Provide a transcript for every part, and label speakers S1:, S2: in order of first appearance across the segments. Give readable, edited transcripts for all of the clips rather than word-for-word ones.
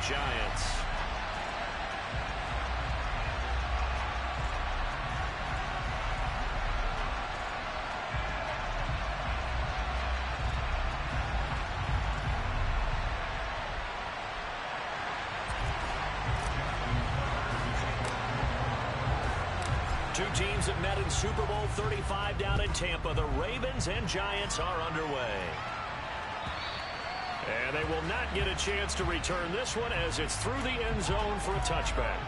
S1: Giants. Two teams have met in Super Bowl 35 down in Tampa. The Ravens and Giants are underway. And they will not get a chance to return this one as it's through the end zone for a touchback.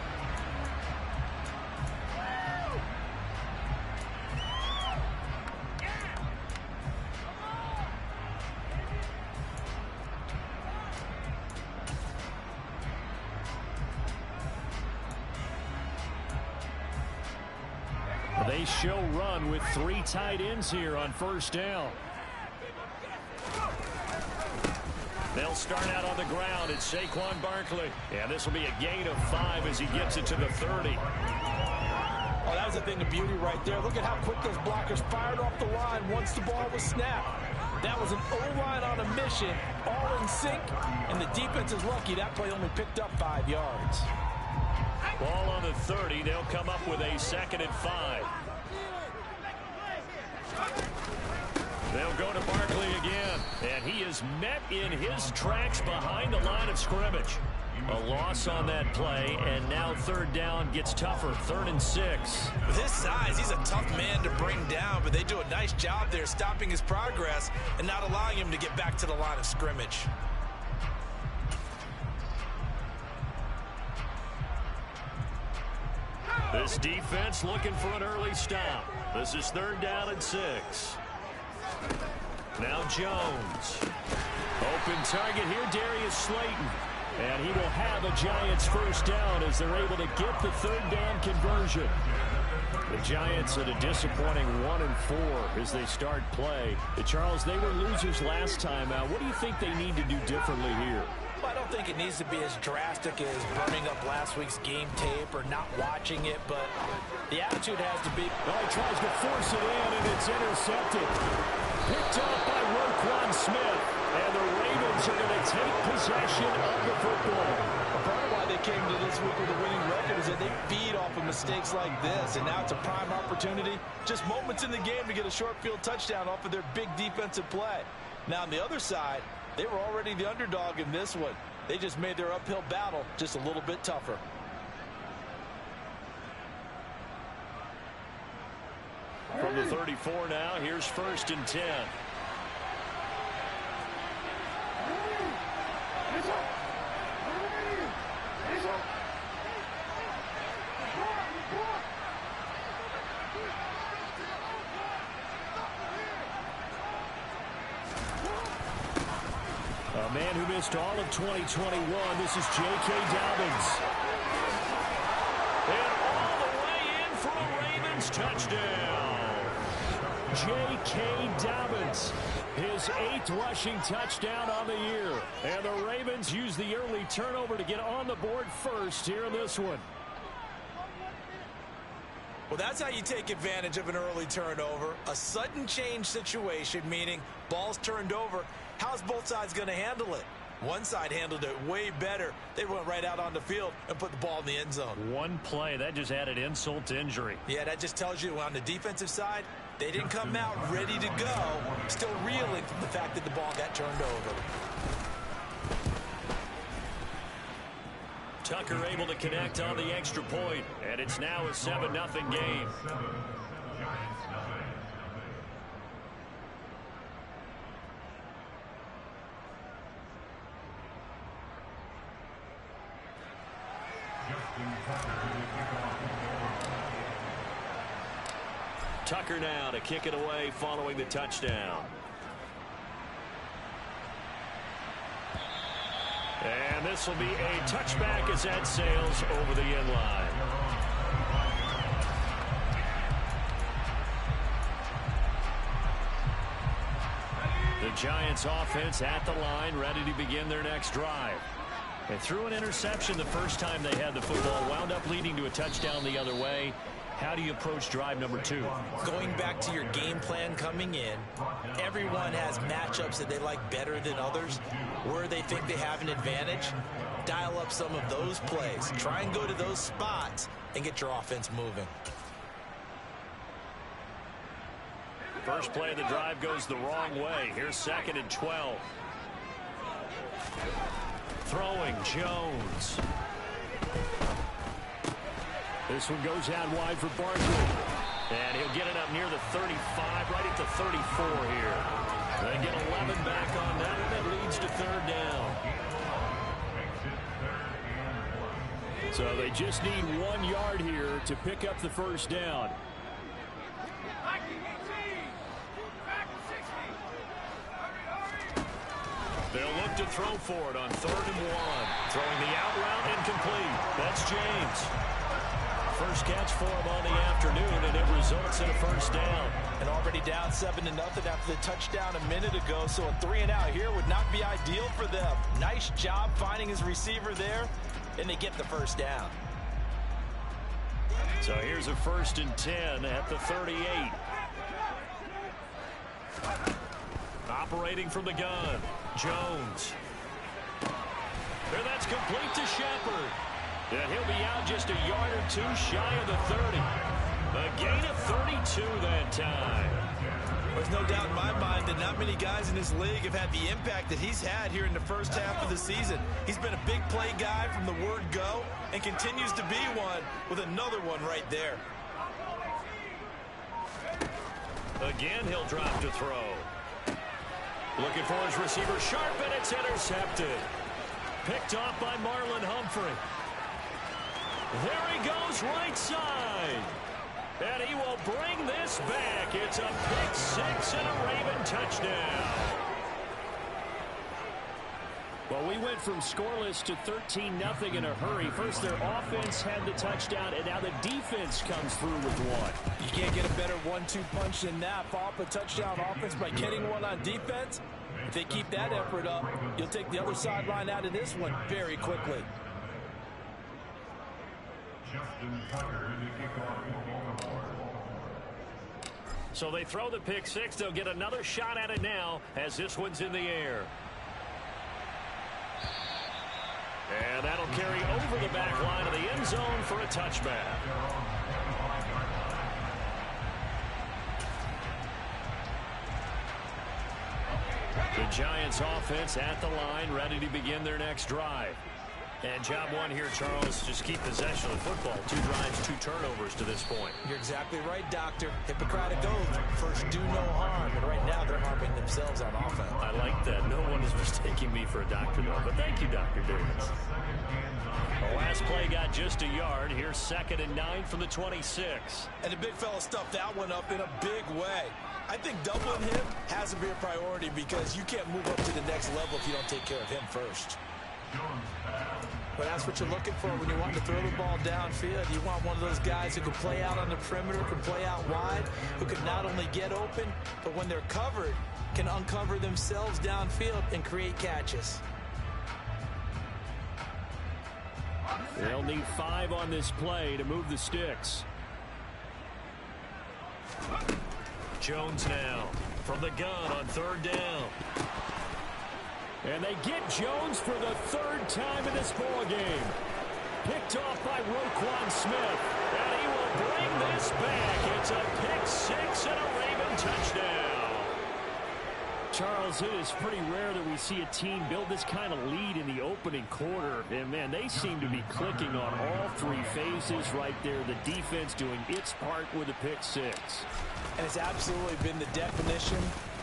S1: They show run with three tight ends here on first down. They'll start out on the ground. It's Saquon Barkley. And this will be a gain of 5 as he gets it to the 30.
S2: Oh, that was a thing of beauty right there. Look at how quick those blockers fired off the line once the ball was snapped. That was an O-line on a mission, all in sync, and the defense is lucky that play only picked up 5 yards.
S1: Ball on the 30. They'll come up with a 2nd and 5. They'll go to Barkley again, and he is met in his tracks behind the line of scrimmage. A loss on that play, and now 3rd down gets tougher, 3rd and 6.
S2: With his size, he's a tough man to bring down, but they do a nice job there stopping his progress and not allowing him to get back to the line of scrimmage.
S1: This defense looking for an early stop. This is 3rd down and 6. Now Jones. Open target here, Darius Slayton. And he will have a Giants 1st down as they're able to get the 3rd down conversion. The Giants at a disappointing 1-4 as they start play. Charles, they were losers last time out. What do you think they need to do differently here?
S2: Well, I don't think it needs to be as drastic as burning up last week's game tape or not watching it, but the attitude has to be...
S1: Well, he tries to force it in, and it's intercepted. Picked off by Roquan Smith, and the Ravens are going to take possession of the football.
S2: A part of why they came to this week with a winning record is that they feed off of mistakes like this, and now it's a prime opportunity, just moments in the game to get a short field touchdown off of their big defensive play. Now, on the other side, they were already the underdog in this one. They just made their uphill battle just a little bit tougher.
S1: From the 34 now, here's 1st and 10. A man who missed all of 2021. This is J.K. Dobbins. And all the way in for a Ravens touchdown. J.K. Dobbins, his 8th rushing touchdown on the year. And the Ravens use the early turnover to get on the board first here in this one.
S2: Well, that's how you take advantage of an early turnover. A sudden change situation, meaning ball's turned over. How's both sides going to handle it? One side handled it way better. They went right out on the field and put the ball in the end zone.
S1: One play, that just added insult to injury.
S2: Yeah, that just tells you on the defensive side, they didn't come out ready to go, still reeling from the fact that the ball got turned over.
S1: Tucker able to connect on the extra point, and it's now a 7-0 game. Tucker now to kick it away following the touchdown. And this will be a touchback as that sails over the end line. The Giants offense at the line, ready to begin their next drive. They threw an interception the first time they had the football, wound up leading to a touchdown the other way. How do you approach drive number 2?
S2: Going back to your game plan coming in, everyone has matchups that they like better than others. Where they think they have an advantage, dial up develop some of those plays. Try and go to those spots and get your offense moving.
S1: First play of the drive goes the wrong way. Here's 2nd and 12. Throwing Jones. This one goes out wide for Barkley. And he'll get it up near the 35, right at the 34 here. They get 11 back on that, and that leads to 3rd down. So they just need 1 yard here to pick up the first down. They'll look to throw for it on 3rd and 1. Throwing the out route incomplete. That's James. First catch for him on the afternoon, and it results in a first down.
S2: And already down 7-0 after the touchdown a minute ago, so a 3-and-out here would not be ideal for them. Nice job finding his receiver there, and they get the first down.
S1: So here's a 1st and 10 at the 38. Operating from the gun, Jones. And that's complete to Shepard. And he'll be out just a yard or 2 shy of the 30. A gain of 32 that time.
S2: There's no doubt in my mind that not many guys in this league have had the impact that he's had here in the first half of the season. He's been a big play guy from the word go and continues to be one with another one right there.
S1: Again, he'll drop to throw. Looking for his receiver sharp, and it's intercepted. Picked off by Marlon Humphrey. There he goes right side. And he will bring this back. It's a pick 6 and a Raven touchdown. Well, we went from scoreless to 13-0 in a hurry. First, their offense had the touchdown, and now the defense comes through with one.
S2: You can't get a better 1-2 punch than that. Follow up a touchdown offense by getting one on defense. If they keep that effort up, you'll take the other sideline out of this one very quickly.
S1: So they throw the pick 6. They'll get another shot at it now as this one's in the air. And that'll carry over the back line of the end zone for a touchback. The Giants offense at the line, ready to begin their next drive. And job one here, Charles, just keep possession of the football. 2 drives, 2 turnovers to this point.
S2: You're exactly right, Doctor. Hippocratic oath. First, do no harm. And right now, they're harming themselves on offense.
S1: I like that. No one is mistaking me for a doctor, though. But thank you, Dr. Davis. The last play got just a yard. Here's 2nd and 9 from the 26.
S2: And the big fella stuffed that one up in a big way. I think doubling him has to be a priority because you can't move up to the next level if you don't take care of him first. But that's what you're looking for when you want to throw the ball downfield. You want one of those guys who can play out on the perimeter, can play out wide, who can not only get open, but when they're covered, can uncover themselves downfield and create catches.
S1: They'll need 5 on this play to move the sticks. Jones now from the gun on 3rd down. And they get Jones for the 3rd time in this ballgame. Picked off by Roquan Smith. And he will bring this back. It's a pick 6 and a Raven touchdown. Charles, it is pretty rare that we see a team build this kind of lead in the opening quarter. And, man, they seem to be clicking on all 3 phases right there. The defense doing its part with a pick 6.
S2: And it's absolutely been the definition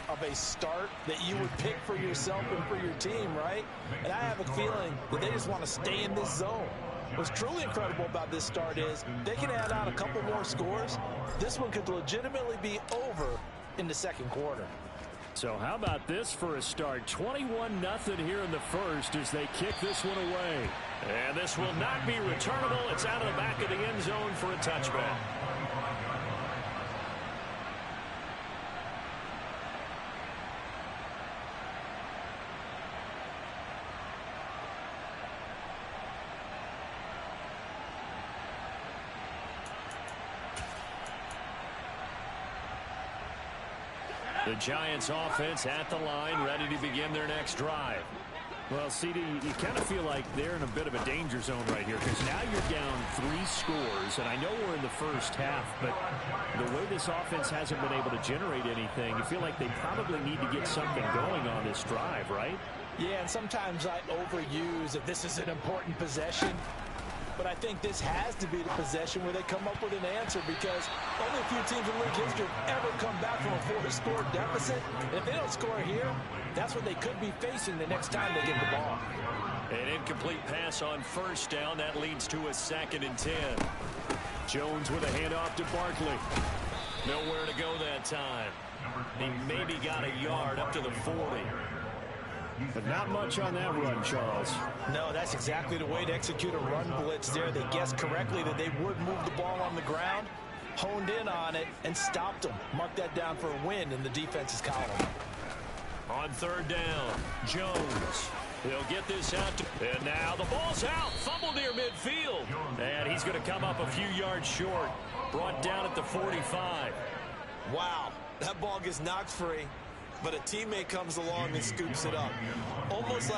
S2: of a start that you would pick for yourself and for your team, right? And I have a feeling that they just want to stay in this zone. What's truly incredible about this start is they can add on a couple more scores. This one could legitimately be over in the 2nd quarter.
S1: So how about this for a start? 21-0 here in the first as they kick this one away. And this will not be returnable. It's out of the back of the end zone for a touchback. The Giants offense at the line, ready to begin their next drive. Well, CD, you kind of feel like they're in a bit of a danger zone right here because now you're down 3 scores, and I know we're in the first half, but the way this offense hasn't been able to generate anything, you feel like they probably need to get something going on this drive, right?
S2: Yeah, and sometimes I overuse that this is an important possession. But I think this has to be the possession where they come up with an answer because only a few teams in league history have ever come back from a 4-score deficit. And if they don't score here, that's what they could be facing the next time they get the ball.
S1: An incomplete pass on first down. That leads to a 2nd and 10. Jones with a handoff to Barkley. Nowhere to go that time. He maybe got a yard up to the 40. But not much on that run, Charles.
S2: No, that's exactly the way to execute a run blitz there. They guessed correctly that they would move the ball on the ground, honed in on it, and stopped them. Mark that down for a win in the defense's column.
S1: On 3rd down, Jones. He'll get this out. And now the ball's out. Fumble near midfield. And he's going to come up a few yards short. Brought down at the 45.
S2: Wow, that ball gets knocked free. But a teammate comes along and scoops it up. It's almost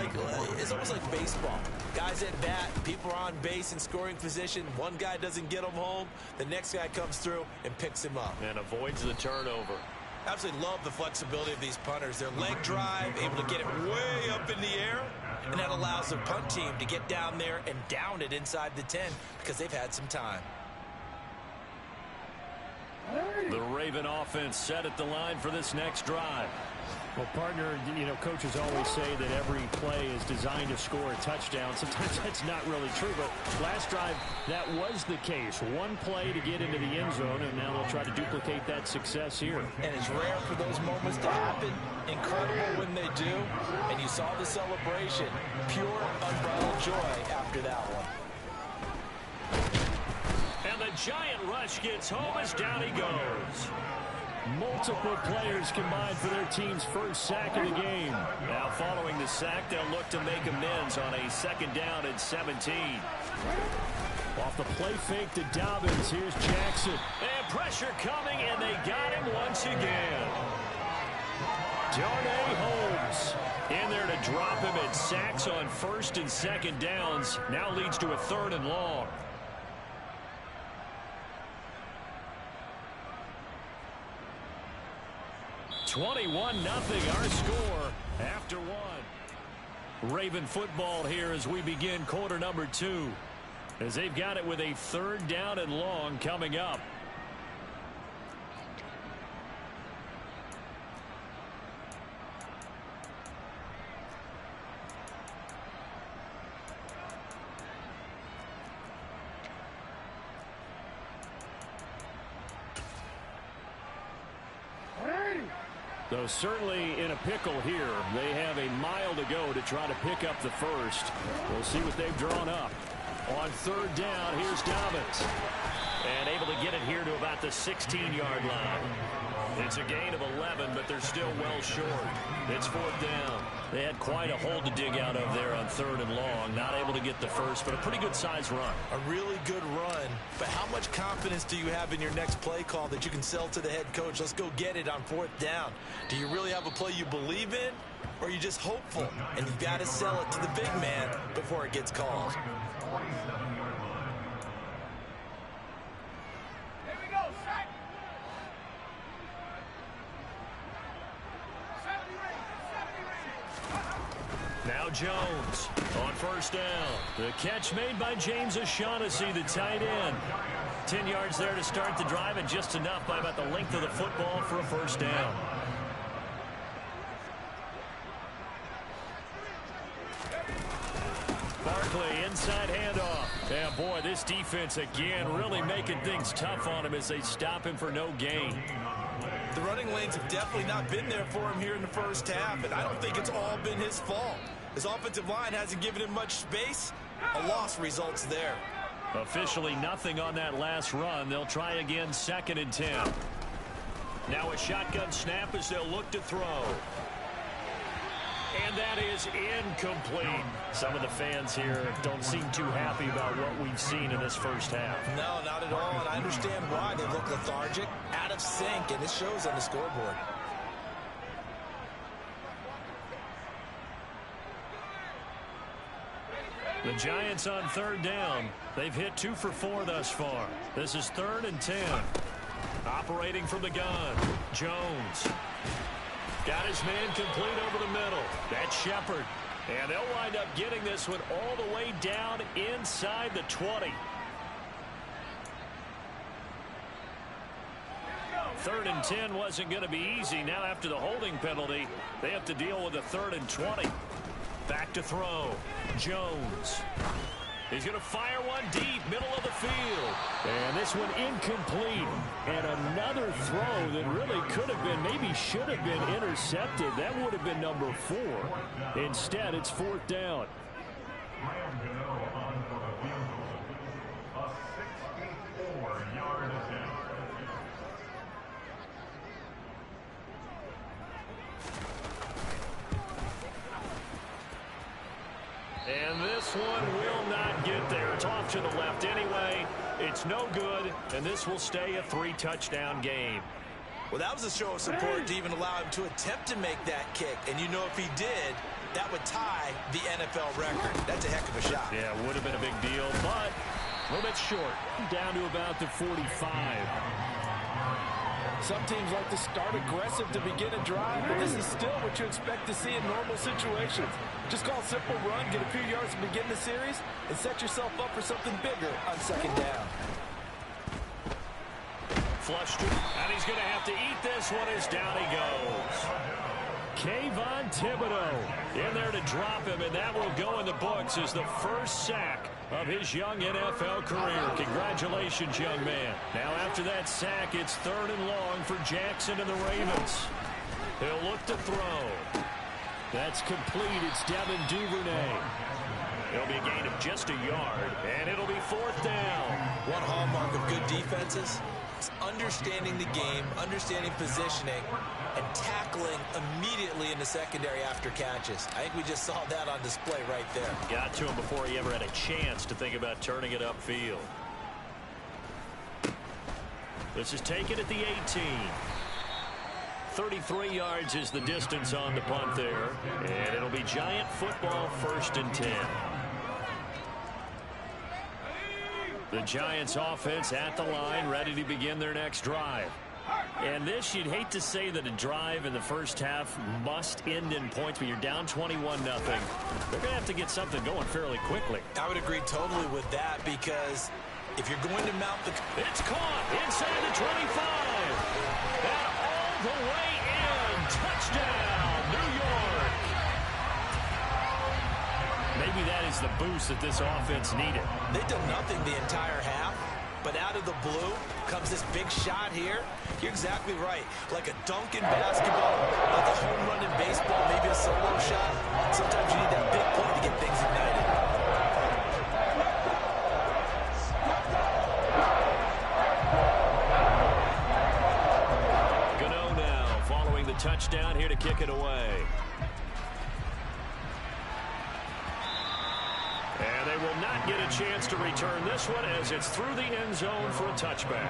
S2: like baseball. Guys at bat, people are on base in scoring position. One guy doesn't get him home. The next guy comes through and picks him up.
S1: And avoids the turnover.
S2: Absolutely love the flexibility of these punters. Their leg drive, able to get it way up in the air. And that allows the punt team to get down there and down it inside the 10 because they've had some time.
S1: The Raven offense set at the line for this next drive. Well, partner, coaches always say that every play is designed to score a touchdown. Sometimes that's not really true, but last drive, that was the case. One play to get into the end zone, and now they'll try to duplicate that success here.
S2: And it's rare for those moments to happen. Incredible when they do. And you saw the celebration. Pure, unbridled joy after that one.
S1: And the giant rush gets home as down he goes. Multiple players combined for their team's first sack of the game. Now following the sack, they'll look to make amends on a 2nd down and 17. Off the play fake to Dobbins, here's Jackson. And pressure coming, and they got him once again. Darnay Holmes in there to drop him at sacks on 1st and 2nd downs. Now leads to a 3rd and long. $21-0 our score after 1. Raven football here as we begin quarter number 2. As they've got it with a 3rd down and long coming up. Though certainly in a pickle here. They have a mile to go to try to pick up the first. We'll see what they've drawn up. On 3rd down, here's Dobbins. And able to get it here to about the 16-yard line. It's a gain of 11, but they're still well short. It's 4th down. They had quite a hole to dig out of there on 3rd and long. Not able to get the first, but a pretty good-sized run.
S2: A really good run. But how much confidence do you have in your next play call that you can sell to the head coach? Let's go get it on 4th down. Do you really have a play you believe in, or are you just hopeful? And you've got to sell it to the big man before it gets called.
S1: Now Jones on 1st down. The catch made by James O'Shaughnessy, the tight end. 10 yards there to start the drive, and just enough by about the length of the football for a 1st down. Barkley, inside handoff. And boy, this defense again really making things tough on him as they stop him for no gain.
S2: The running lanes have definitely not been there for him here in the first half, and I don't think it's all been his fault. His offensive line hasn't given him much space. A loss results there.
S1: Officially nothing on that last run. They'll try again 2nd and 10. Now a shotgun snap as they'll look to throw. And that is incomplete. Some of the fans here don't seem too happy about what we've seen in this first half.
S2: No, not at all, and I understand why. They look lethargic, out of sync, and it shows on the scoreboard.
S1: The Giants on third down. They've hit 2 for 4 thus far. This is 3rd and 10. Operating from the gun. Jones. Got his man complete over the middle. That's Shepard. And they'll wind up getting this one all the way down inside the 20. 3rd and 10 wasn't going to be easy. Now after the holding penalty, they have to deal with a 3rd and 20. Back to throw. Jones. He's going to fire one deep, middle of the field. And this one incomplete. And another throw that really could have been, maybe should have been intercepted. That would have been number 4. Instead, it's 4th down. And this one will not get there. It's off to the left anyway. It's no good, and this will stay a 3-touchdown game.
S2: Well, that was a show of support to even allow him to attempt to make that kick. And you know if he did, that would tie the NFL record. That's a heck of a shot.
S1: Yeah, it would have been a big deal, but a little bit short. Down to about the 45.
S2: Some teams like to start aggressive to begin a drive, but this is still what you expect to see in normal situations. Just call a simple run, get a few yards to begin the series, and set yourself up for something bigger on 2nd down.
S1: Flushed, and he's going to have to eat this one as down he goes. Kayvon Thibodeaux in there to drop him, and that will go in the books as the first sack of his young NFL career. Congratulations, young man. Now after that sack, it's 3rd and long for Jackson and the Ravens. He'll look to throw. That's complete. It's Devin Duvernay. It'll be a gain of just a yard, and it'll be 4th down.
S2: One hallmark of good defenses is understanding the game, understanding positioning, and tackling immediately in the secondary after catches. I think we just saw that on display right there.
S1: Got to him before he ever had a chance to think about turning it upfield. This is taken at the 18. 33 yards is the distance on the punt there. And it'll be Giant football, 1st and 10. The Giants offense at the line, ready to begin their next drive. And this, you'd hate to say that a drive in the first half must end in points, but you're down 21-0. They're going to have to get something going fairly quickly.
S2: I would agree totally with that, because if you're going to mount the...
S1: It's caught inside the 25. And all the way in. Touchdown, New York. Maybe that is the boost that this offense needed.
S2: They've done nothing the entire half, but out of the blue comes this big shot here. You're exactly right. Like a dunk in basketball, like a home run in baseball, maybe a solo shot. Sometimes you need that big play to get things ignited.
S1: Gano now following the touchdown here to kick it away. And they will not get a chance to return this one as it's through the end zone for a touchback.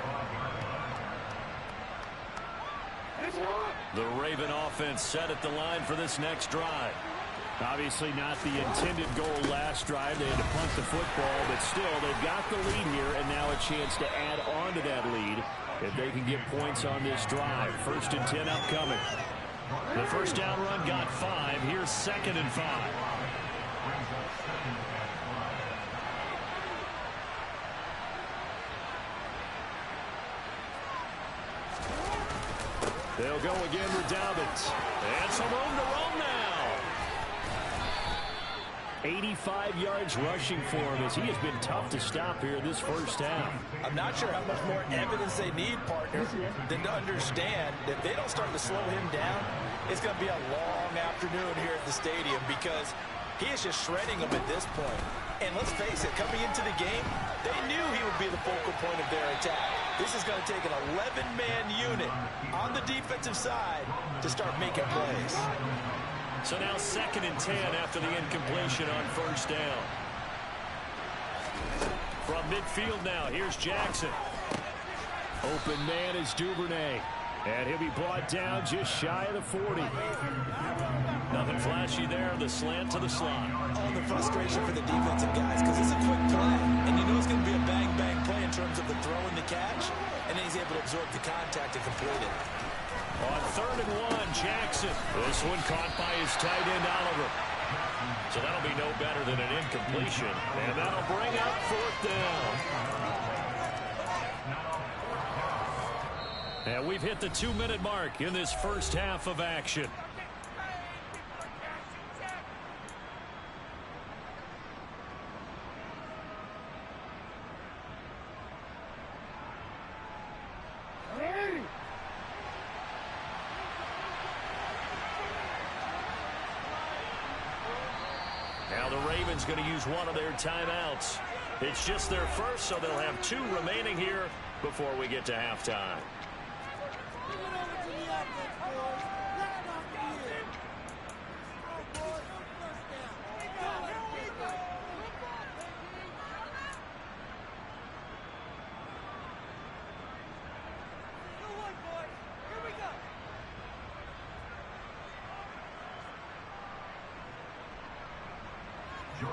S1: The Raven offense set at the line for this next drive. Obviously not the intended goal last drive. They had to punt the football, but still they've got the lead here and now a chance to add on to that lead if they can get points on this drive. 1st and 10 upcoming. The first down run got 5. Here's 2nd and 5. They'll go again with Dobbins. And some room to roam now. 85 yards rushing for him as he has been tough to stop here this first half.
S2: I'm not sure how much more evidence they need, partner, than to understand that if they don't start to slow him down, it's going to be a long afternoon here at the stadium, because he is just shredding them at this point. And let's face it, coming into the game, they knew he would be the focal point of their attack. This is going to take an 11-man unit on the defensive side to start making plays.
S1: So now 2nd and 10 after the incompletion on first down. From midfield now, here's Jackson. Open man is Duvernay. And he'll be brought down just shy of the 40. Nothing flashy there. The slant to the slot.
S2: Oh, the frustration for the defensive guys, because it's a quick play, and you know it's going to be a bang-bang play in terms of the throw and the catch, and then he's able to absorb the contact and complete it.
S1: On 3rd and 1, Jackson. This one caught by his tight end, Oliver. So that'll be no better than an incompletion, and that'll bring up 4th down. And we've hit the 2-minute mark in this first half of action. Now the Ravens going to use one of their timeouts. It's just their first, so they'll have 2 remaining here before we get to halftime.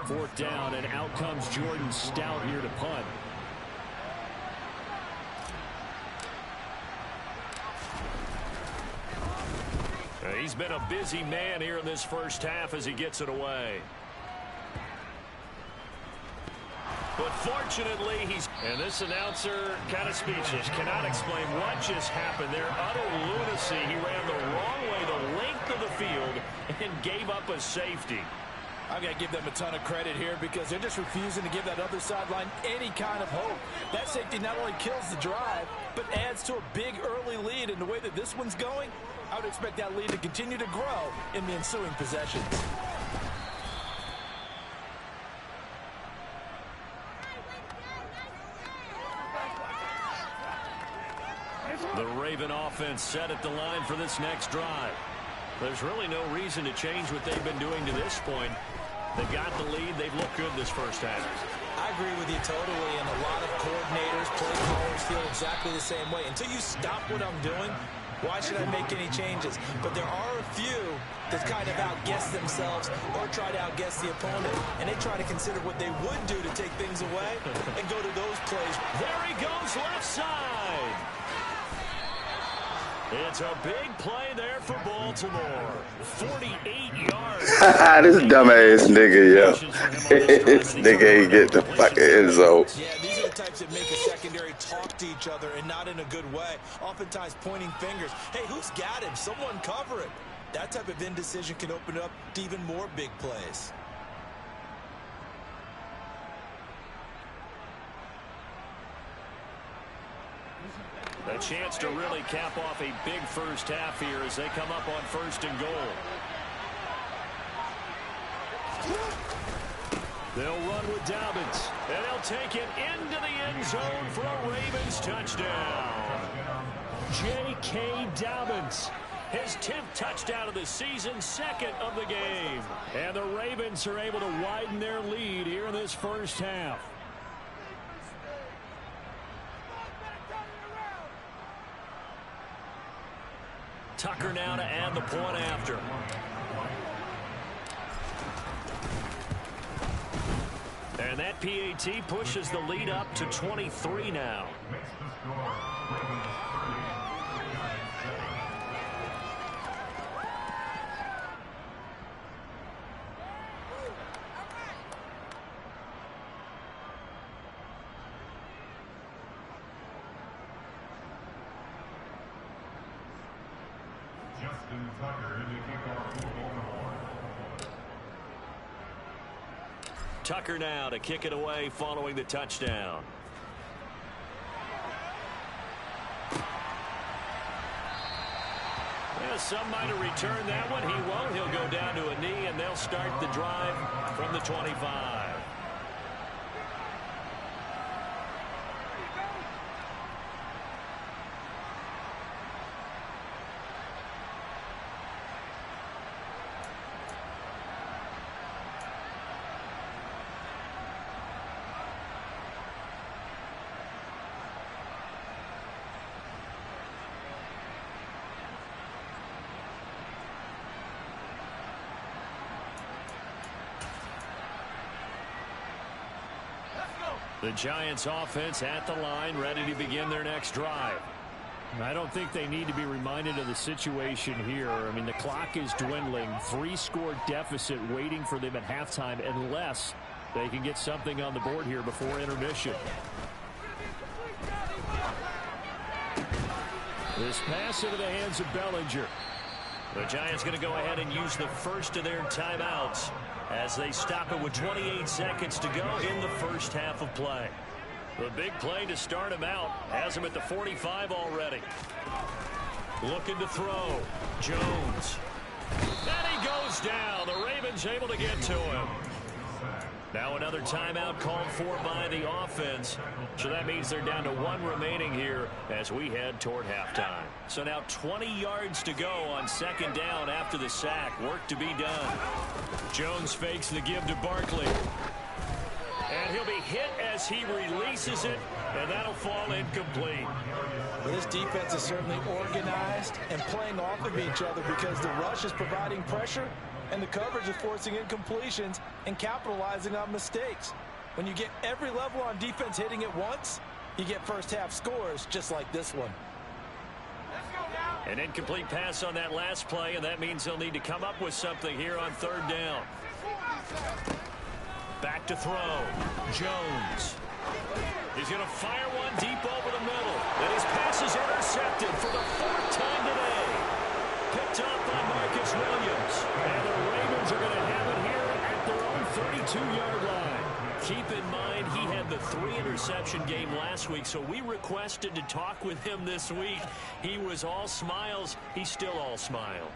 S1: Fourth down, and out comes Jordan Stout here to punt. He's been a busy man here in this first half as he gets it away. But fortunately, and this announcer kind of speechless, cannot explain what just happened there. Utter lunacy. He ran the wrong way the length of the field and gave up a safety.
S2: I've got to give them a ton of credit here because they're just refusing to give that other sideline any kind of hope. That safety not only kills the drive, but adds to a big early lead. And the way that this one's going, I would expect that lead to continue to grow in the ensuing possessions.
S1: The Raven offense set at the line for this next drive. There's really no reason to change what they've been doing to this point. They've got the lead. They've looked good this first half.
S2: I agree with you totally, and a lot of coordinators, play callers feel exactly the same way. Until you stop what I'm doing, why should I make any changes? But there are a few that kind of outguess themselves or try to outguess the opponent, and they try to consider what they would do to take things away and go to those plays.
S1: There he goes, left side. It's a big play there for Baltimore. 48 yards.
S3: This dumbass nigga, yo. This nigga ain't get the fucking end zone.
S2: Yeah, these are the types that make a secondary talk to each other and not in a good way. Oftentimes pointing fingers. Hey, who's got him? Someone cover it. That type of indecision can open up to even more big plays.
S1: A chance to really cap off a big first half here as they come up on 1st and goal. They'll run with Dobbins, and they'll take it into the end zone for a Ravens touchdown. J.K. Dobbins, his 10th touchdown of the season, 2nd of the game. And the Ravens are able to widen their lead here in this first half. Tucker now to add the point after. And that PAT pushes the lead up to 23 now. Tucker now to kick it away following the touchdown. Well, some might have returned that one. He won't. He'll go down to a knee, and they'll start the drive from the 25. The Giants offense at the line, ready to begin their next drive. I don't think they need to be reminded of the situation here. I mean, the clock is dwindling. 3-score deficit waiting for them at halftime unless they can get something on the board here before intermission. This pass into the hands of Bellinger. The Giants going to go ahead and use the first of their timeouts as they stop it with 28 seconds to go in the first half of play. The big play to start him out has him at the 45 already. Looking to throw. Jones. And he goes down. The Ravens able to get to him. Now another timeout called for by the offense. So that means they're down to 1 remaining here as we head toward halftime. So now 20 yards to go on second down after the sack. Work to be done. Jones fakes the give to Barkley. And he'll be hit as he releases it, and that'll fall incomplete.
S2: Well, this defense is certainly organized and playing off of each other because the rush is providing pressure and the coverage is forcing incompletions and capitalizing on mistakes. When you get every level on defense hitting at once, you get first half scores just like this one.
S1: An incomplete pass on that last play, and that means they'll need to come up with something here on third down. Back to throw. Jones. He's going to fire one deep over the middle. And his pass is intercepted for the 4th time today. Picked up by Marcus Williams. And the Ravens are going to have it here at their own 32-yard line. Keep in mind, he had the 3-interception game last week, so we requested to talk with him this week. He was all smiles. He's still all smile.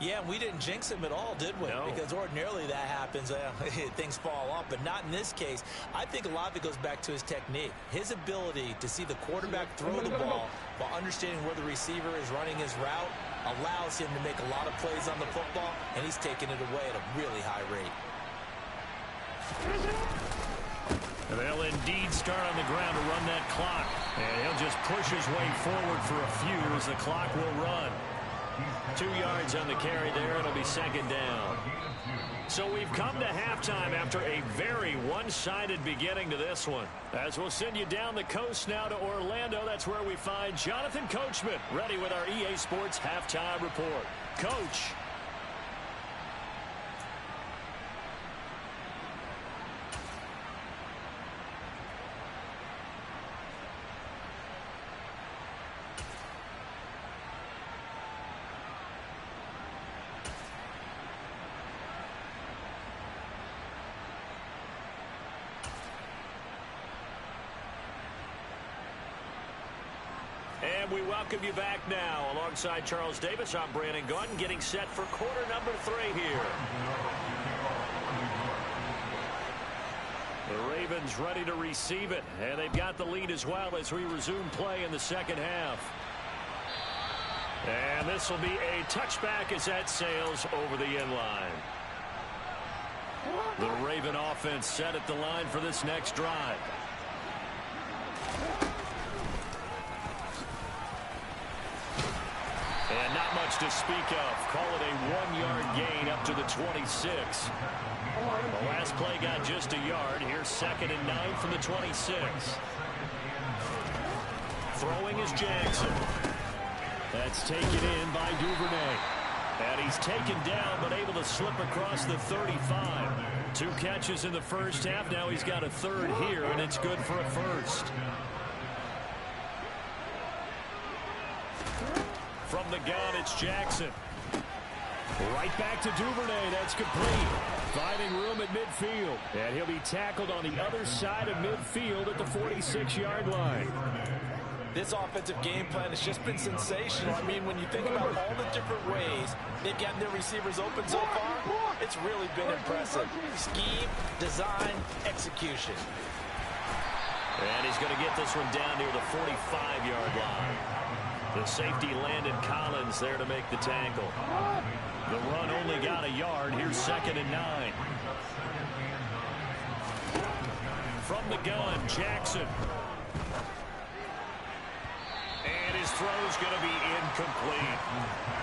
S2: Yeah, we didn't jinx him at all, did we?
S1: No.
S2: Because ordinarily that happens. Things fall off, but not in this case. I think a lot of it goes back to his technique. His ability to see the quarterback throw the ball while understanding where the receiver is running his route allows him to make a lot of plays on the football, and he's taking it away at a really high rate.
S1: They'll indeed start on the ground to run that clock. And he'll just push his way forward for a few as the clock will run. 2 yards on the carry there. It'll be second down. So we've come to halftime after a very one-sided beginning to this one. As we'll send you down the coast now to Orlando, that's where we find Jonathan Coachman ready with our EA Sports Halftime Report. Coach. And we welcome you back now. Alongside Charles Davis, I'm Brandon Gaudin, getting set for quarter number 3 here. The Ravens ready to receive it, and they've got the lead as well as we resume play in the second half. And this will be a touchback as that sails over the end line. The Raven offense set at the line for this next drive. And not much to speak of. Call it a 1-yard gain up to the 26. The last play got just a yard. Here's 2nd and 9 from the 26. Throwing is Jackson. That's taken in by Duvernay. And he's taken down but able to slip across the 35. 2 catches in the first half. Now he's got a 3rd here, and it's good for a 1st. From the gun, it's Jackson. Right back to Duvernay. That's complete. Finding room at midfield. And he'll be tackled on the other side of midfield at the 46-yard line.
S2: This offensive game plan has just been sensational. I mean, when you think about all the different ways they've gotten their receivers open so far, it's really been impressive. Scheme, design, execution.
S1: And he's going to get this one down near the 45-yard line. The safety Landon Collins there to make the tackle. The run only got a yard. Here's 2nd and 9. From the gun, Jackson. And his throw's going to be incomplete.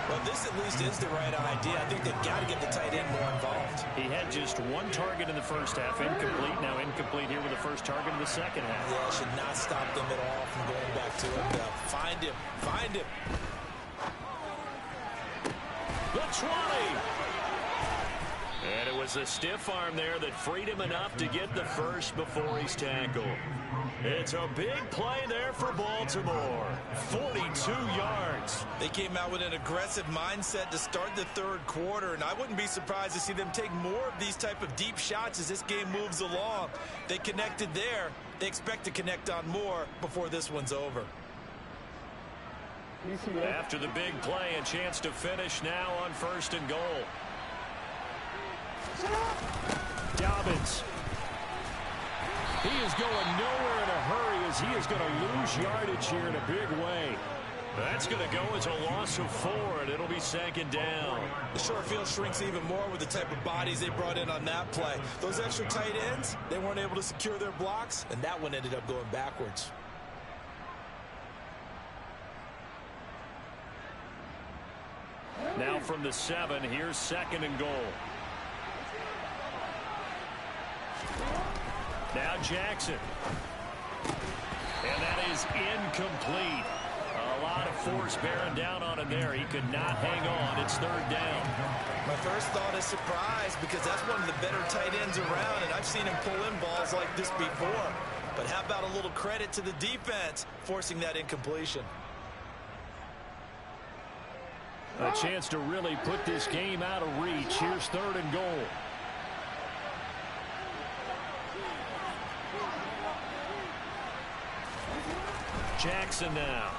S2: Well, this at least is the right idea. I think they've got to get the tight end more involved.
S1: He had just one target in the first half, incomplete. Now incomplete here with the first target in the second half.
S2: Yeah, should not stop them at all from going back to him. Find him. Find him.
S1: The 20. And it was a stiff arm there that freed him enough to get the first before he's tackled. It's a big play there for Baltimore. 42 yards.
S2: They came out with an aggressive mindset to start the third quarter, and I wouldn't be surprised to see them take more of these type of deep shots as this game moves along. They connected there. They expect to connect on more before this one's over.
S1: After the big play, a chance to finish now on 1st and goal. Dobbins. He is going nowhere in a hurry as he is going to lose yardage here in a big way. That's going to go as a loss of 4, and it'll be 2nd down.
S2: The short field shrinks even more with the type of bodies they brought in on that play. Those extra tight ends, they weren't able to secure their blocks, and that one ended up going backwards.
S1: Now from the 7, here's 2nd and goal. Now Jackson. And that is incomplete. A lot of force bearing down on him there. He could not hang on. It's 3rd down.
S2: My first thought is surprise because that's one of the better tight ends around, and I've seen him pull in balls like this before. But how about a little credit to the defense forcing that incompletion?
S1: A chance to really put this game out of reach. Here's 3rd and goal. Jackson now.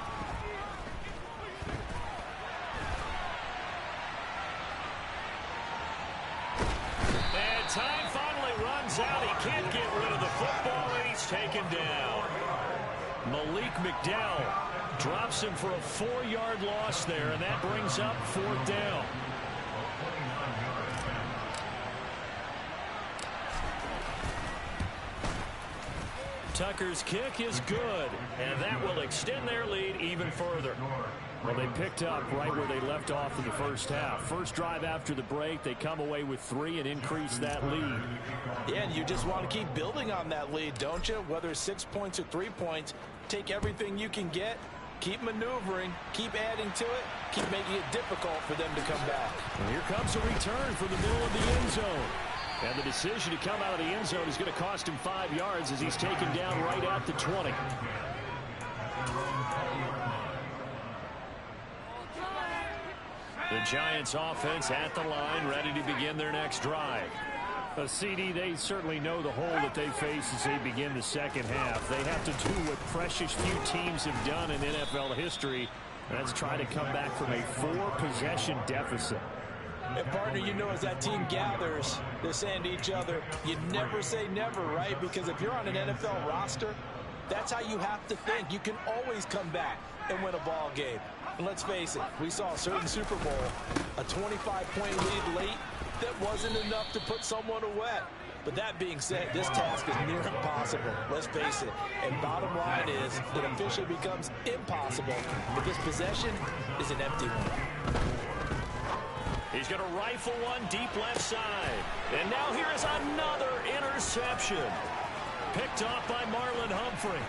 S1: And time finally runs out. He can't get rid of the football, and he's taken down. Malik McDowell drops him for a 4-yard loss there, and that brings up 4th down. Tucker's kick is good, and that will extend their lead even further. Well, they picked up right where they left off in the first half. First drive after the break, they come away with 3 and increase that lead.
S2: Yeah, and you just want to keep building on that lead, don't you? Whether it's 6 points or 3 points, take everything you can get, keep maneuvering, keep adding to it, keep making it difficult for them to come back.
S1: And here comes a return from the middle of the end zone. And the decision to come out of the end zone is going to cost him 5 yards as he's taken down right at the 20. The Giants offense at the line, ready to begin their next drive. CD, they certainly know the hole that they face as they begin the second half. They have to do what precious few teams have done in NFL history. That's try to come back from a 4-possession deficit.
S2: And partner, you know, as that team gathers, they're saying to each other, you never say never, right? Because if you're on an NFL roster, that's how you have to think. You can always come back and win a ball game. And let's face it, we saw a certain Super Bowl, a 25-point lead late, that wasn't enough to put someone away. But that being said, this task is near impossible. Let's face it. And bottom line is, it officially becomes impossible if this possession is an empty one.
S1: He's going to rifle one deep left side. And now here is another interception. Picked off by Marlon Humphrey.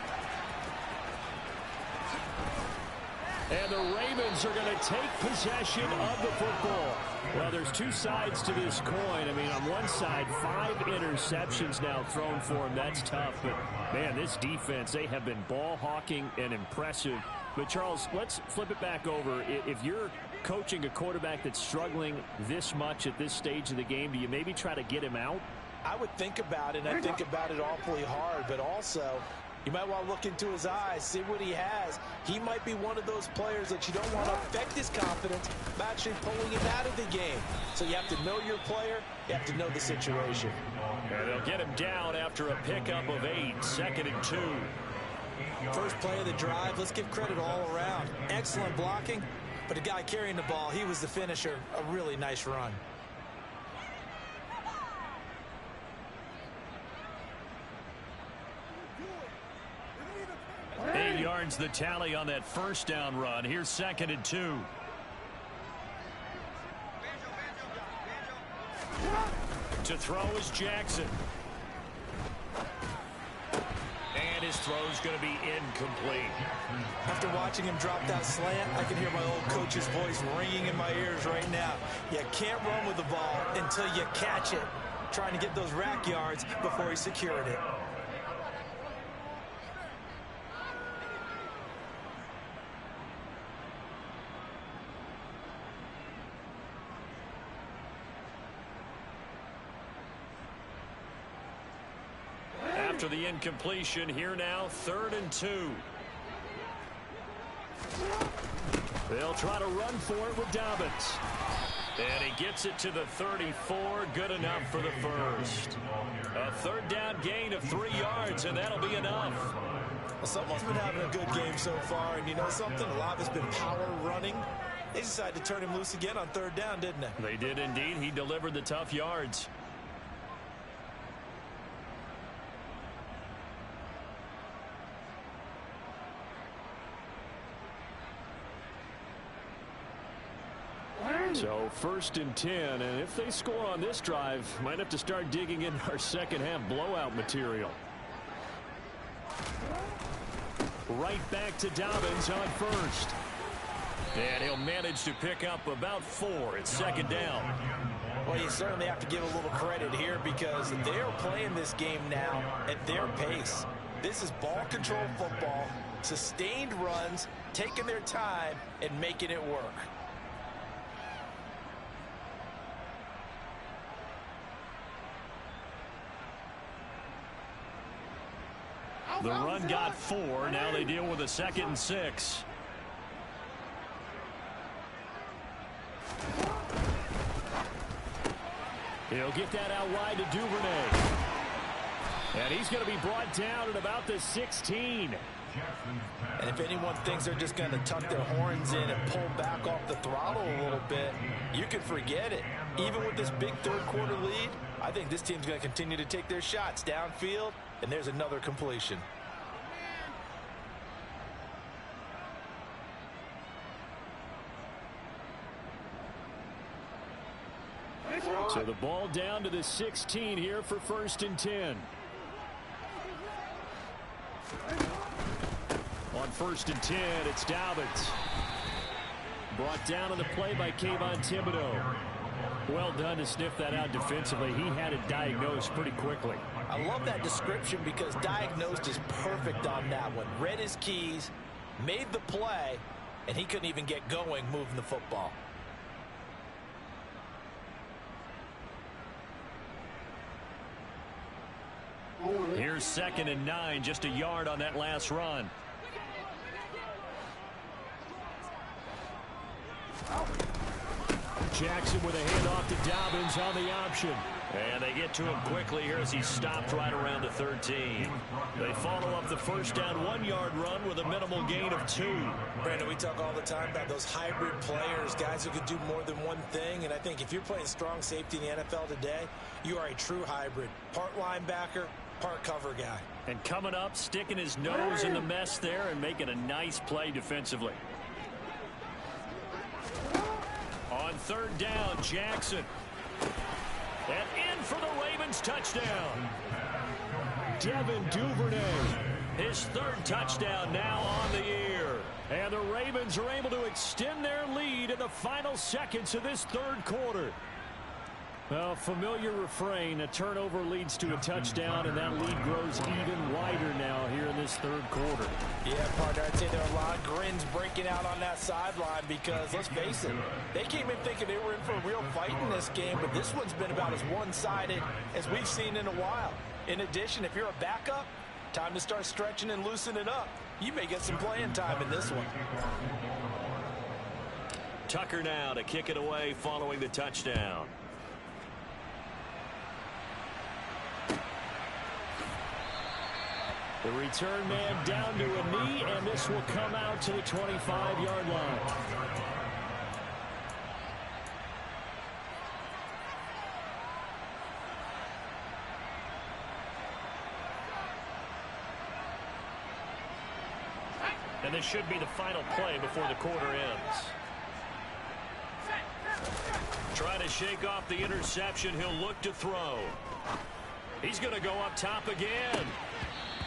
S1: And the Ravens are going to take possession of the football. Well, there's 2 sides to this coin. I mean, on one side, 5 interceptions now thrown for him. That's tough. But, man, this defense, they have been ball hawking and impressive. But, Charles, let's flip it back over. If you're coaching a quarterback that's struggling this much at this stage of the game, do you maybe try to get him out?
S2: I would think about it, and I think about it awfully hard. But also, you might want to look into his eyes, see what he has. He might be one of those players that you don't want to affect his confidence by actually pulling him out of the game. So you have to know your player. You have to know the situation.
S1: And they'll get him down after a pickup of 8, 2nd and 2.
S2: First play of the drive, let's give credit all around. Excellent blocking, but the guy carrying the ball, he was the finisher. A really nice run.
S1: 8-yard yards the tally on that first down run. Here's 2nd and 2. To throw is Jackson. And his throw's going to be incomplete.
S2: After watching him drop that slant, I can hear my old coach's voice ringing in my ears right now. You can't run with the ball until you catch it. Trying to get those rack yards before he secured it.
S1: After the incompletion, here now, 3rd and 2. They'll try to run for it with Dobbins. And he gets it to the 34. Good enough for the first. A 3rd down gain of 3 yards, and that'll be enough.
S2: Well, someone's been having a good game so far, and you know something? A lot has been power running. They decided to turn him loose again on 3rd down, didn't they?
S1: They did indeed. He delivered the tough yards. So 1st and 10, and if they score on this drive, might have to start digging in our second half blowout material. Right back to Dobbins on 1st. And he'll manage to pick up about 4 at 2nd down.
S2: Well, you certainly have to give a little credit here because they are playing this game now at their pace. This is ball control football, sustained runs, taking their time, and making it work.
S1: The run got 4. Now they deal with a 2nd and 6. He'll get that out wide to Duvernay. And he's going to be brought down at about the 16.
S2: And if anyone thinks they're just going to tuck their horns in and pull back off the throttle a little bit, you can forget it. Even with this big 3rd quarter lead, I think this team's going to continue to take their shots downfield, and there's another completion.
S1: So the ball down to the 16 here for 1st and 10. On 1st and 10, it's Dobbins. Brought down on the play by Kayvon Thibodeaux. Well done to sniff that out defensively. He had it diagnosed pretty quickly.
S2: I love that description because diagnosed is perfect on that one. Read his keys, made the play, and he couldn't even get going moving the football.
S1: Here's 2nd and 9, just a yard on that last run. Jackson with a handoff to Dobbins on the option. And they get to him quickly here as he stopped right around the 13. They follow up the 1st down 1-yard run with a minimal gain of 2.
S2: Brandon, we talk all the time about those hybrid players, guys who can do more than one thing. And I think if you're playing strong safety in the NFL today, you are a true hybrid. Part linebacker, part cover guy.
S1: And coming up, sticking his nose in the mess there and making a nice play defensively. On 3rd down, Jackson. And in for the Ravens touchdown. Devin Duvernay. His 3rd touchdown now on the year. And the Ravens are able to extend their lead in the final seconds of this 3rd quarter. Well, familiar refrain, a turnover leads to a touchdown, and that lead grows even wider now here in this 3rd quarter.
S2: Yeah, partner, I'd say there are a lot of grins breaking out on that sideline because, let's face it, they came in thinking they were in for a real fight in this game, but this one's been about as one-sided as we've seen in a while. In addition, if you're a backup, time to start stretching and loosening up. You may get some playing time in this one.
S1: Tucker now to kick it away following the touchdown. The return man down to a knee, and this will come out to the 25-yard line. And this should be the final play before the quarter ends. Trying to shake off the interception. He'll look to throw. He's going to go up top again.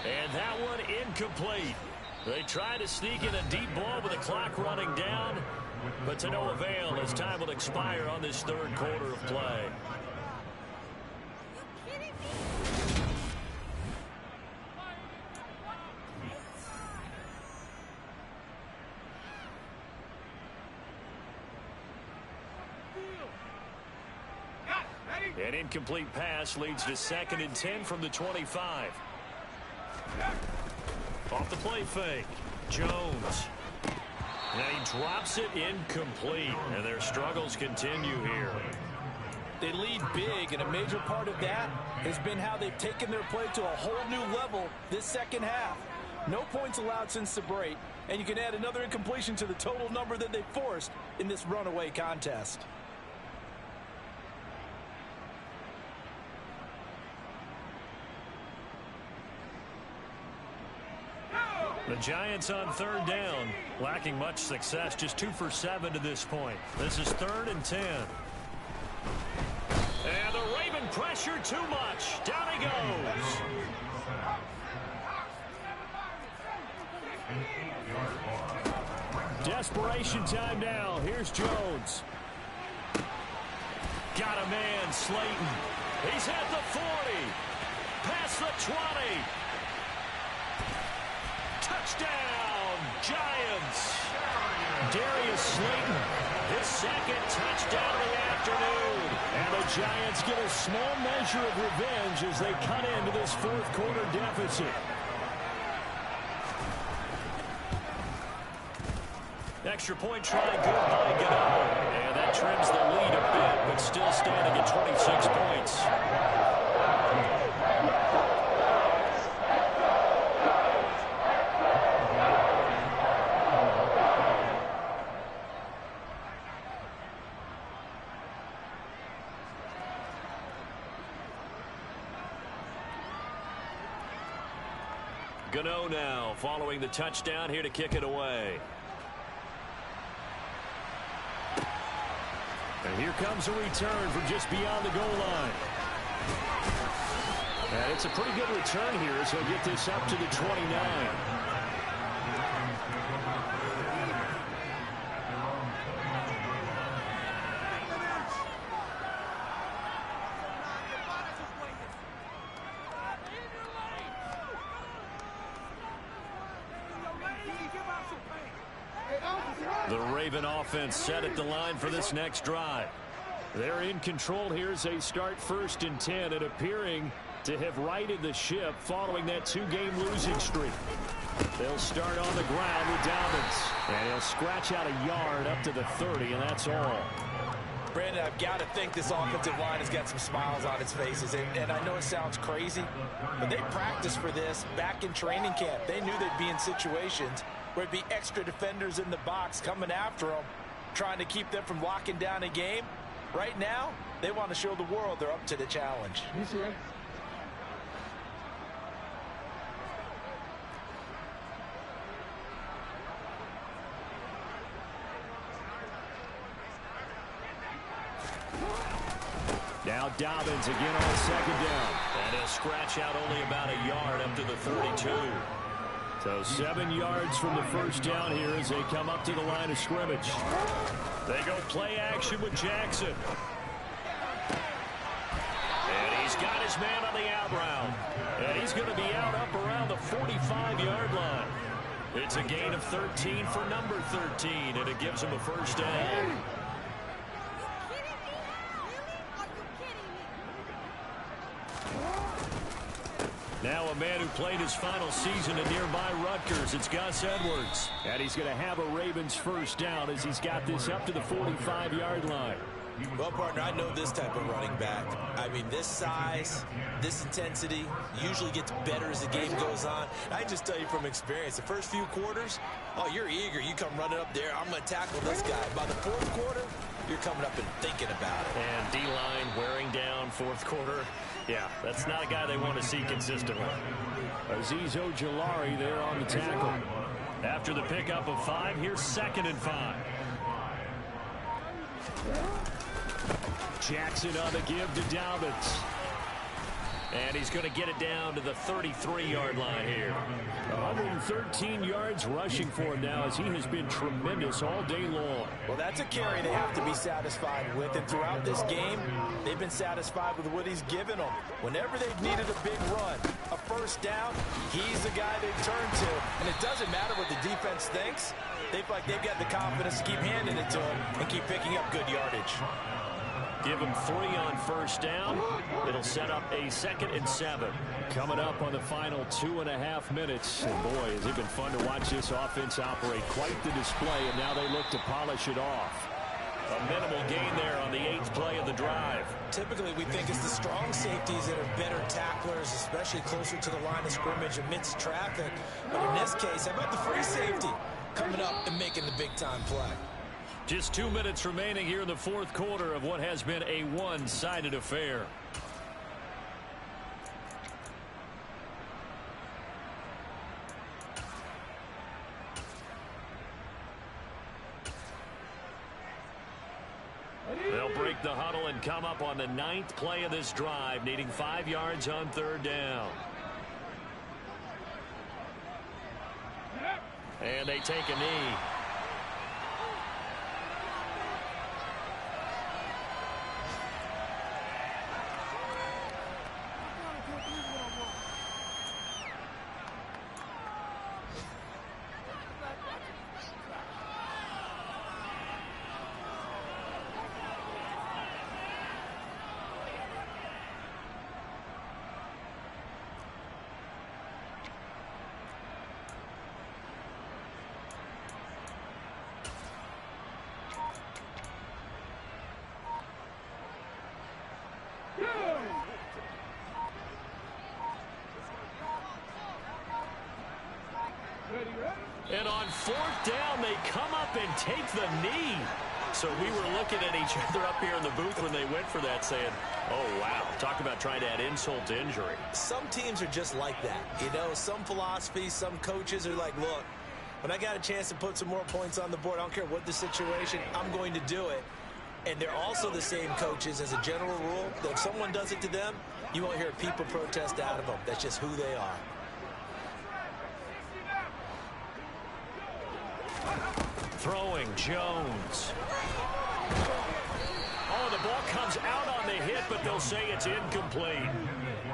S1: And that one incomplete. They try to sneak in a deep ball with the clock running down, but to no avail as time will expire on this third quarter of play. An incomplete pass leads to 2nd and 10 from the 25. Off the play fake. Jones. Now he drops it incomplete. And their struggles continue here.
S2: They lead big, and a major part of that has been how they've taken their play to a whole new level this second half. No points allowed since the break, and you can add another incompletion to the total number that they forced in this runaway contest.
S1: The Giants on 3rd down, lacking much success, just 2 for 7 to this point. This is 3rd and 10. And the Raven pressure too much. Down he goes. Desperation time now. Here's Jones. Got a man, Slayton. He's at the 40. Past the 20. Touchdown, Giants. Darius Slayton, his 2nd touchdown of the afternoon. And the Giants get a small measure of revenge as they cut into this 4th quarter deficit. Extra point try good by Gano. And that trims the lead a bit, but still standing at 26 points. Gano now following the touchdown here to kick it away. And here comes a return from just beyond the goal line. And it's a pretty good return here, so he'll get this up to the 29. The Raven offense set at the line for this next drive. They're in control here as they start 1st and 10 and appearing to have righted the ship following that 2-game losing streak. They'll start on the ground with Dobbins. And he'll scratch out a yard up to the 30, and that's all.
S2: Brandon, I've got to think this offensive line has got some smiles on its faces. And I know it sounds crazy, but they practiced for this back in training camp. They knew they'd be in situations where it'd be extra defenders in the box coming after them, trying to keep them from locking down a game. Right now, they want to show the world they're up to the challenge.
S1: Now Dobbins again on 2nd down. And he'll scratch out only about a yard up to the 32. So 7 yards from the 1st down here as they come up to the line of scrimmage. They go play action with Jackson. And he's got his man on the out route. And he's going to be out up around the 45-yard line. It's a gain of 13 for number 13, and it gives him a 1st down. Now a man who played his final season at nearby Rutgers. It's Gus Edwards. And he's going to have a Ravens 1st down as he's got this up to the 45-yard line.
S2: Well, partner, I know this type of running back. I mean, this size, this intensity usually gets better as the game goes on. I just tell you from experience, the first few quarters, oh, you're eager. You come running up there. I'm going to tackle this guy. By the 4th quarter, you're coming up and thinking about it.
S1: And D-line wearing down 4th quarter. Yeah, that's not a guy they want to see consistently. Azeez Ojulari there on the tackle. After the pickup of 5, here's 2nd and 5. Jackson on the give to Dobbins. And he's going to get it down to the 33-yard line here. 113 yards rushing for him now as he has been tremendous all day long.
S2: Well, that's a carry they have to be satisfied with. And throughout this game, they've been satisfied with what he's given them. Whenever they've needed a big run, a first down, he's the guy they've turned to. And it doesn't matter what the defense thinks. They feel like they've got the confidence to keep handing it to him and keep picking up good yardage.
S1: Give him 3 on first down. It'll set up a 2nd and 7. Coming up on the final 2.5 minutes. And boy, has it been fun to watch this offense operate. Quite the display, and now they look to polish it off. A minimal gain there on the 8th play of the drive.
S2: Typically, we think it's the strong safeties that are better tacklers, especially closer to the line of scrimmage amidst traffic. But in this case, how about the free safety coming up and making the big-time play?
S1: Just 2 minutes remaining here in the 4th quarter of what has been a one-sided affair. They'll break the huddle and come up on the 9th play of this drive, needing 5 yards on 3rd down. And they take a knee. And on 4th down, they come up and take the knee. So we were looking at each other up here in the booth when they went for that, saying, oh, wow, talk about trying to add insult to injury.
S2: Some teams are just like that. You know, some philosophies, some coaches are like, look, when I got a chance to put some more points on the board, I don't care what the situation, I'm going to do it. And they're also the same coaches as a general rule that if someone does it to them, you won't hear people protest out of them. That's just who they are.
S1: Throwing Jones. Oh, the ball comes out on the hit, but they'll say it's incomplete.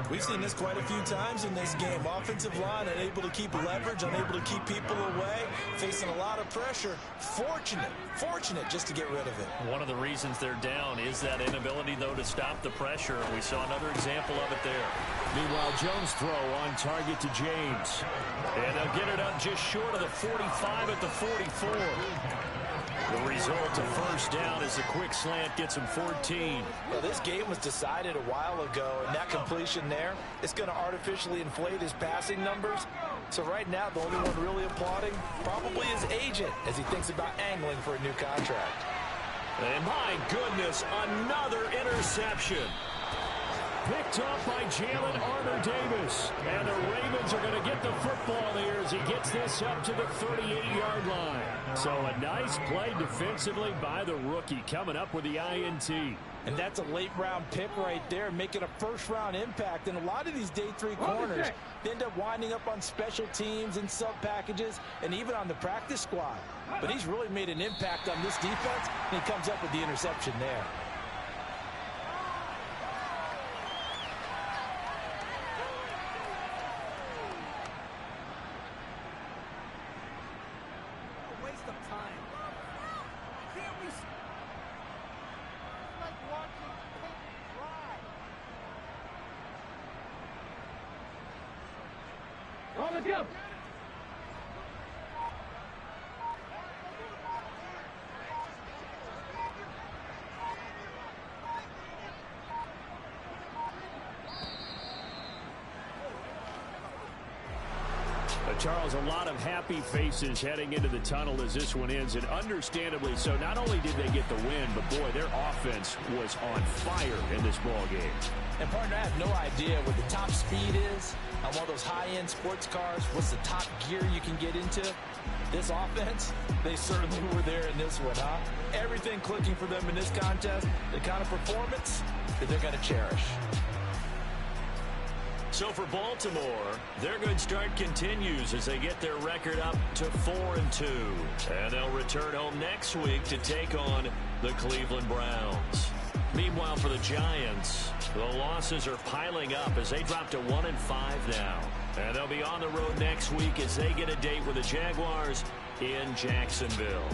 S2: We've seen this quite a few times in this game. Offensive line unable to keep leverage, unable to keep people away, facing a lot of pressure. Fortunate just to get rid of it.
S1: One of the reasons they're down is that inability, though, to stop the pressure. We saw another example of it there. Meanwhile, Jones' throw on target to James. And they'll get it up just short of the 45 at the 44. The result of first down is a quick slant gets him 14.
S2: Well, this game was decided a while ago, and that completion there, it's going to artificially inflate his passing numbers. So right now, the only one really applauding probably his agent as he thinks about angling for a new contract.
S1: And my goodness, another interception. Picked up by Jalen Armour-Davis. And the Ravens are going to get the football here as he gets this up to the 38-yard line. So a nice play defensively by the rookie coming up with the INT.
S2: And that's a late-round pick right there, making a first-round impact. And a lot of these day 3 corners end up winding up on special teams and sub-packages and even on the practice squad. But he's really made an impact on this defense, and he comes up with the interception there.
S4: Let's go.
S1: Charles, a lot of happy faces heading into the tunnel as this one ends, and understandably so. Not only did they get the win, but boy, their offense was on fire in this ball game.
S2: And partner, I have no idea what the top speed is on one of those high-end sports cars. What's the top gear you can get into? This offense, they certainly were there in this one, huh? Everything clicking for them in this contest, the kind of performance that they're going to cherish.
S1: So for Baltimore, their good start continues as they get their record up to 4-2. And they'll return home next week to take on the Cleveland Browns. Meanwhile, for the Giants, the losses are piling up as they drop to 1-5 now. And they'll be on the road next week as they get a date with the Jaguars in Jacksonville.